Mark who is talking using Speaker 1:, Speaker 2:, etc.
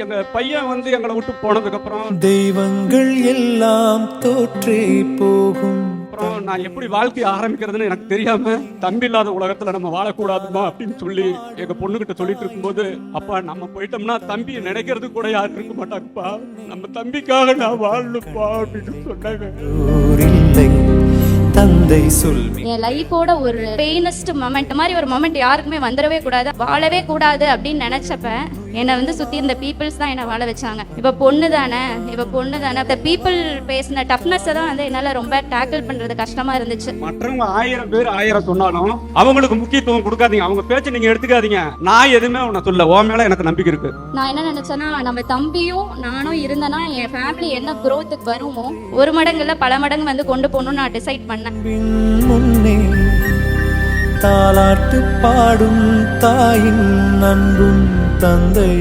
Speaker 1: எங்க பையன் வந்து எங்களை விட்டு போனதுக்கு அப்புறம்
Speaker 2: தெய்வங்கள் எல்லாம் தோற்றே போகும்.
Speaker 1: அப்புறம் நான் எப்படி வாழ்க்கையை ஆரம்பிக்கிறதுன்னு எனக்கு தெரியாம, தம்பி இல்லாத உலகத்துல நம்ம வாழக்கூடாதுமா அப்படின்னு சொல்லி எங்க பொண்ணுகிட்ட சொல்லிட்டு இருக்கும்போது, அப்பா நம்ம போயிட்டோம்னா தம்பி நினைக்கிறது கூட யாரும் இருக்க மாட்டாங்கப்பா, நம்ம தம்பிக்காக நான் வாழணுப்பா அப்படின்னு சொன்னாங்க.
Speaker 2: தந்தை சொல்வி
Speaker 3: என் லைஃபோட ஒரு பெயினஸ்ட் மொமெண்ட் மாதிரி ஒரு மொமெண்ட் யாருக்குமே வந்துடவே கூடாது, வாழவே கூடாது அப்படின்னு நினைச்சப்ப என்னை வந்து சுத்தி இருந்த பீப்புள்ஸ் தான் என்னை வாழ வச்சாங்க. இப்ப பொண்ணு தானே இந்த பீப்புள் பேசின டஃப்னஸ் தான் வந்து என்னால ரொம்ப டேக்கிள் பண்றது கஷ்டமா இருந்துச்சு.
Speaker 1: மற்றவங்க 1000 பேர் 1000 சொன்னாலும் அவங்களுக்கு முக்கியத்துவம் கொடுக்காதீங்க, அவங்க பேச்ச நீங்க எடுத்துக்காதீங்க. நான் எதுவுமே உன்னை சொல்ல, உன் மேல எனக்கு நம்பிக்கை இருக்கு.
Speaker 3: நான் என்ன நினைச்சேன்னா, நம்ம தம்பியும் நானும் இருந்தேன்னா என் ஃபேமிலி என்ன குரோத்துக்கு வருமோ ஒரு மடங்குல பல மடங்கு வந்து கொண்டு போகணும்னு நான் டிசைட் பண்ணேன்.
Speaker 2: முன்னே தாலாட்டு பாடும் தாயின் அன்பும் தந்தை